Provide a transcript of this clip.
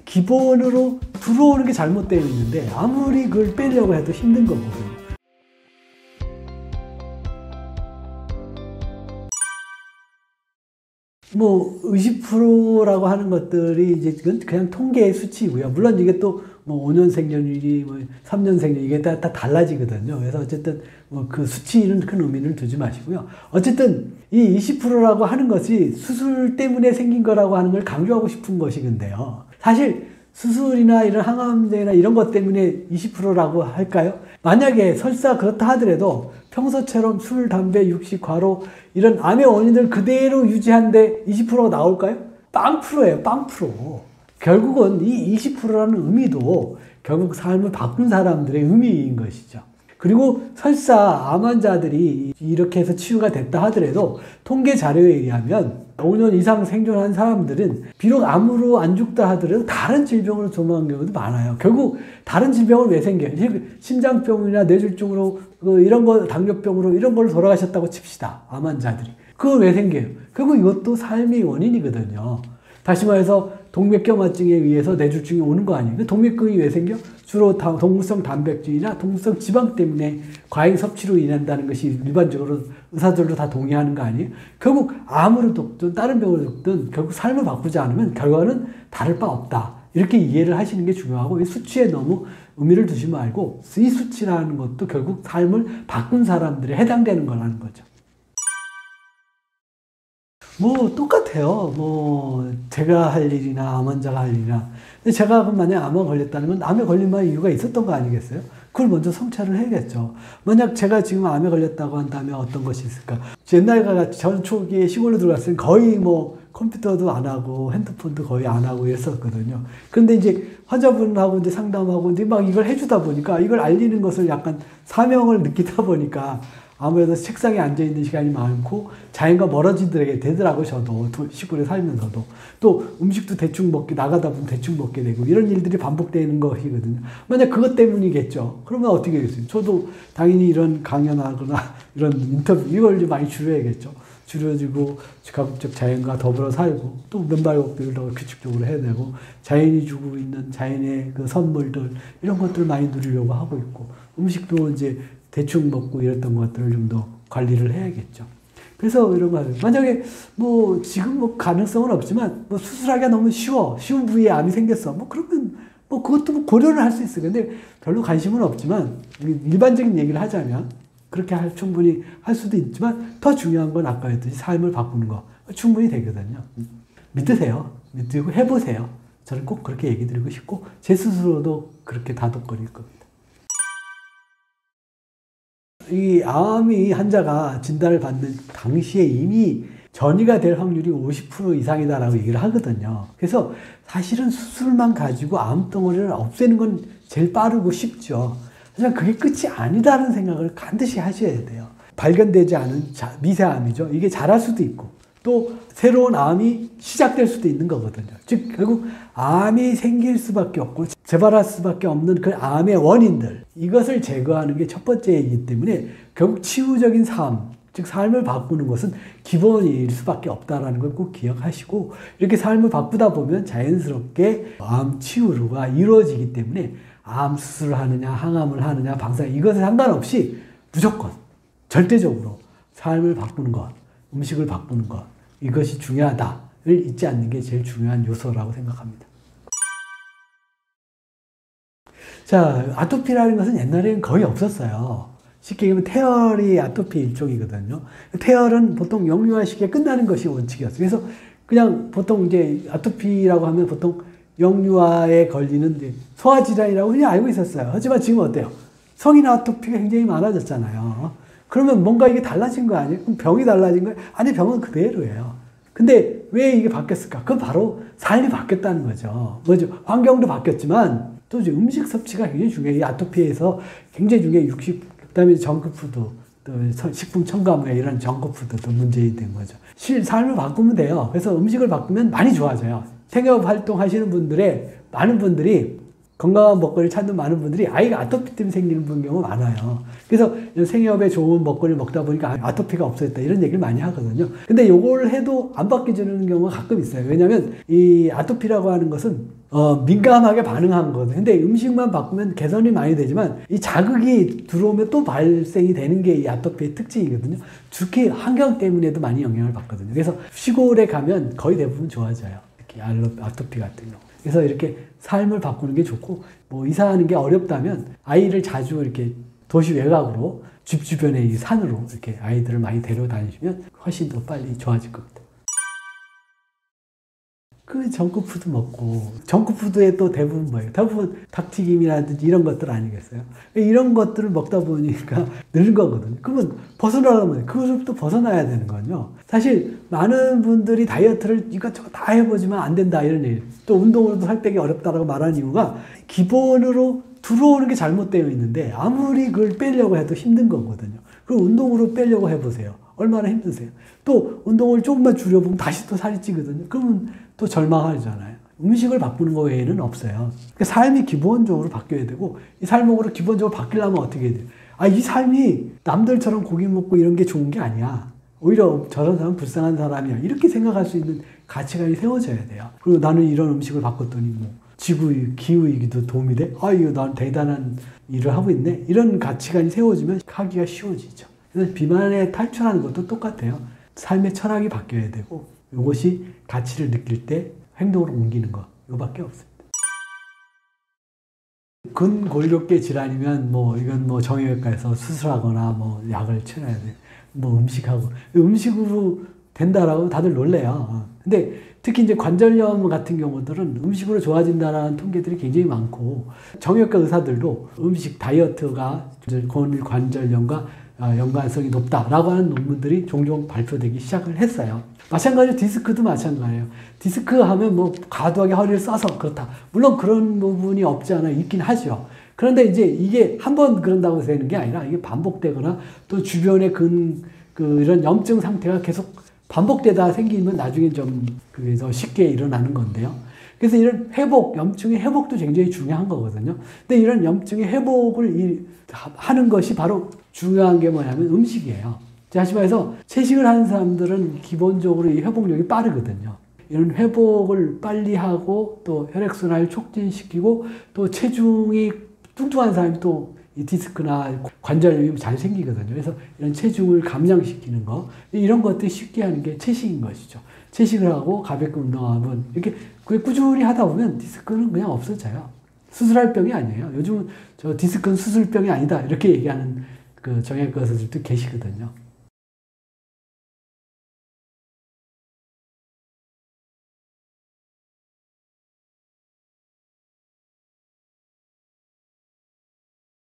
기본으로 들어오는 게 잘못되어 있는데 아무리 그걸 빼려고 해도 힘든 거거든요. 뭐 20%라고 하는 것들이 이제 그냥 통계의 수치이고요. 물론 이게 또 뭐 5년 생존율이 뭐 3년 생존 이게 다 달라지거든요. 그래서 어쨌든 뭐 그 수치는 큰 의미를 두지 마시고요. 어쨌든 이 20%라고 하는 것이 수술 때문에 생긴 거라고 하는 걸 강조하고 싶은 것이근데요. 사실 수술이나 이런 항암제나 이런 것 때문에 20%라고 할까요? 만약에 설사 그렇다 하더라도 평소처럼 술, 담배, 육식, 과로 이런 암의 원인을 그대로 유지한데 20%가 나올까요? 빵 프로예요. 빵 프로. 결국은 이 20%라는 의미도 결국 삶을 바꾼 사람들의 의미인 것이죠. 그리고 설사 암 환자들이 이렇게 해서 치유가 됐다 하더라도 통계 자료에 의하면 5년 이상 생존한 사람들은 비록 암으로 안 죽다 하더라도 다른 질병으로 조망한 경우도 많아요. 결국 다른 질병은 왜 생겨요? 심장병이나 뇌졸중으로 이런 거, 당뇨병으로 이런 걸로 돌아가셨다고 칩시다. 암 환자들이. 그건 왜 생겨요? 결국 이것도 삶의 원인이거든요. 다시 말해서 동맥경화증에 의해서 뇌졸중이 오는 거 아니에요? 동맥경이 왜 생겨? 주로 동물성 단백질이나 동물성 지방 때문에 과잉 섭취로 인한다는 것이 일반적으로 의사들도 다 동의하는 거 아니에요? 결국 암으로 죽든 다른 병으로 죽든 결국 삶을 바꾸지 않으면 결과는 다를 바 없다. 이렇게 이해를 하시는 게 중요하고 이 수치에 너무 의미를 두지 말고 이 수치라는 것도 결국 삶을 바꾼 사람들에 해당되는 거라는 거죠. 뭐 똑같아요. 뭐 제가 할 일이나 암 환자가 할 일이나. 근데 제가 만약 암에 걸렸다는 건 암에 걸릴 만한 이유가 있었던 거 아니겠어요? 그걸 먼저 성찰을 해야겠죠. 만약 제가 지금 암에 걸렸다고 한다면 어떤 것이 있을까? 옛날과 같이 전 초기에 시골로 들어갔을 때 거의 뭐 컴퓨터도 안 하고 핸드폰도 거의 안 하고 이랬었거든요. 그런데 이제 환자분하고 이제 상담하고 이제 막 이걸 해주다 보니까 이걸 알리는 것을 약간 사명을 느끼다 보니까 아무래도 책상에 앉아있는 시간이 많고 자연과 멀어지게 되더라고요. 저도 시골에 살면서도. 또 음식도 대충 먹게 나가다 보면 대충 먹게 되고 이런 일들이 반복되는 것이거든요. 만약 그것 때문이겠죠. 그러면 어떻게 되겠어요? 저도 당연히 이런 강연하거나 이런 인터뷰 이걸 좀 많이 줄여야겠죠. 줄여주고 가급적 자연과 더불어 살고 또 맨발곡들을 더 규칙적으로 해야 되고 자연이 주고 있는 자연의 그 선물들 이런 것들을 많이 누리려고 하고 있고 음식도 이제 대충 먹고 이랬던 것들을 좀 더 관리를 해야겠죠. 그래서 이런 거 만약에 뭐 지금 뭐 가능성은 없지만 뭐 수술하기가 너무 쉬운 부위에 암이 생겼어. 뭐 그러면 뭐 그것도 뭐 고려를 할 수 있어요. 근데 별로 관심은 없지만 일반적인 얘기를 하자면 그렇게 충분히 할 수도 있지만 더 중요한 건 아까 했듯이 삶을 바꾸는 거 충분히 되거든요. 믿으세요. 믿고 해보세요. 저는 꼭 그렇게 얘기 드리고 싶고 제 스스로도 그렇게 다독거릴 겁니다. 이 암이 환자가 진단을 받는 당시에 이미 전이가 될 확률이 50% 이상이다라고 얘기를 하거든요. 그래서 사실은 수술만 가지고 암덩어리를 없애는 건 제일 빠르고 쉽죠. 하지만 그게 끝이 아니다라는 생각을 반드시 하셔야 돼요. 발견되지 않은 미세암이죠. 이게 자랄 수도 있고 또 새로운 암이 시작될 수도 있는 거거든요. 즉 결국 암이 생길 수밖에 없고 재발할 수밖에 없는 그 암의 원인들 이것을 제거하는 게 첫 번째이기 때문에 결국 치유적인 삶, 즉 삶을 바꾸는 것은 기본일 수밖에 없다는 걸 꼭 기억하시고 이렇게 삶을 바꾸다 보면 자연스럽게 암 치유가 이루어지기 때문에 암 수술을 하느냐 항암을 하느냐 방사능 이것에 상관없이 무조건 절대적으로 삶을 바꾸는 것 음식을 바꾸는 것 이것이 중요하다를 잊지 않는 게 제일 중요한 요소라고 생각합니다. 자, 아토피라는 것은 옛날에는 거의 없었어요. 쉽게 얘기하면 태열이 아토피 일종이거든요. 태열은 보통 영유아 시기에 끝나는 것이 원칙이었어요. 그래서 그냥 보통 이제 아토피라고 하면 보통 영유아에 걸리는 소화질환이라고 그냥 알고 있었어요. 하지만 지금 어때요? 성인 아토피가 굉장히 많아졌잖아요. 그러면 뭔가 이게 달라진 거 아니에요? 그럼 병이 달라진 거예요? 아니, 병은 그대로예요. 근데 왜 이게 바뀌었을까? 그건 바로 삶이 바뀌었다는 거죠. 뭐죠? 환경도 바뀌었지만 또 이제 음식 섭취가 굉장히 중요해요. 이 아토피에서 굉장히 중요해요. 육식, 그 다음에 정크푸드, 또 식품 첨가물 이런 정크푸드도 문제가 된 거죠. 삶을 바꾸면 돼요. 그래서 음식을 바꾸면 많이 좋아져요. 생업 활동 하시는 분들의 많은 분들이 건강한 먹거리를 찾는 많은 분들이 아이가 아토피 때문에 생기는 경우가 많아요. 그래서 생협에 좋은 먹거리를 먹다 보니까 아토피가 없어졌다 이런 얘기를 많이 하거든요. 근데 요걸 해도 안 바뀌어지는 경우가 가끔 있어요. 왜냐하면 이 아토피라고 하는 것은 민감하게 반응한 거거든요. 근데 음식만 바꾸면 개선이 많이 되지만 이 자극이 들어오면 또 발생이 되는 게 이 아토피의 특징이거든요. 특히 환경 때문에도 많이 영향을 받거든요. 그래서 시골에 가면 거의 대부분 좋아져요. 특히 아토피 같은 경우. 그래서 이렇게 삶을 바꾸는 게 좋고, 뭐 이사하는 게 어렵다면 아이를 자주 이렇게 도시 외곽으로 집 주변에 이 산으로 이렇게 아이들을 많이 데려다니시면 훨씬 더 빨리 좋아질 겁니다. 그 정크푸드 먹고, 정크푸드에 또 대부분 뭐예요? 대부분 닭튀김이라든지 이런 것들 아니겠어요? 이런 것들을 먹다 보니까 늙은 거거든요. 그러면 벗어나려면 그것부터 벗어나야 되는 거죠. 사실 많은 분들이 다이어트를 이것저것 다 해보지만 안 된다 이런 얘기. 또 운동으로도 살 빼기 어렵다라고 말하는 이유가 기본으로 들어오는 게 잘못되어 있는데 아무리 그걸 빼려고 해도 힘든 거거든요. 그럼 운동으로 빼려고 해보세요. 얼마나 힘드세요. 또 운동을 조금만 줄여보면 다시 또 살이 찌거든요. 그러면 또 절망하잖아요. 음식을 바꾸는 거 외에는 없어요. 그러니까 삶이 기본적으로 바뀌어야 되고 이 삶으로 기본적으로 바뀌려면 어떻게 해야 돼요? 이 삶이 남들처럼 고기 먹고 이런 게 좋은 게 아니야. 오히려 저런 사람은 불쌍한 사람이야. 이렇게 생각할 수 있는 가치관이 세워져야 돼요. 그리고 나는 이런 음식을 바꿨더니 뭐 기후위기도 도움이 돼? 이거 난 대단한 일을 하고 있네? 이런 가치관이 세워지면 하기가 쉬워지죠. 그래서 비만에 탈출하는 것도 똑같아요. 삶의 철학이 바뀌어야 되고 이것이 가치를 느낄 때 행동으로 옮기는 거 이거밖에 없습니다. 근골격계 질환이면 이건 정형외과에서 수술하거나 약을 쳐야 돼. 음식으로 된다라고 다들 놀래요. 근데 특히 이제 관절염 같은 경우들은 음식으로 좋아진다라는 통계들이 굉장히 많고 정형외과 의사들도 음식 다이어트가 관절염과 연관성이 높다라고 하는 논문들이 종종 발표되기 시작을 했어요. 마찬가지로 디스크도 마찬가지예요. 디스크 하면 과도하게 허리를 써서 그렇다. 물론 그런 부분이 없지 않아 있긴 하죠. 그런데 이제 이게 한 번 그런다고 되는 게 아니라 이게 반복되거나 또 주변에 이런 염증 상태가 계속 반복되다 생기면 나중에 좀 그래서 쉽게 일어나는 건데요. 그래서 이런 염증의 회복도 굉장히 중요한 거거든요. 근데 이런 염증의 회복을 하는 것이 바로 중요한 게 뭐냐면 음식이에요. 다시 말해서 채식을 하는 사람들은 기본적으로 이 회복력이 빠르거든요. 이런 회복을 빨리 하고 또 혈액순환을 촉진시키고 또 체중이 뚱뚱한 사람이 또 이 디스크나 관절염이 잘 생기거든요. 그래서 이런 체중을 감량시키는 거 이런 것들이 쉽게 하는 게 채식인 것이죠. 채식을 하고 가볍게 운동하면 이렇게 꾸준히 하다 보면 디스크는 그냥 없어져요. 수술할 병이 아니에요. 요즘은 디스크는 수술병이 아니다 이렇게 얘기하는 정형외과 의사들도 계시거든요.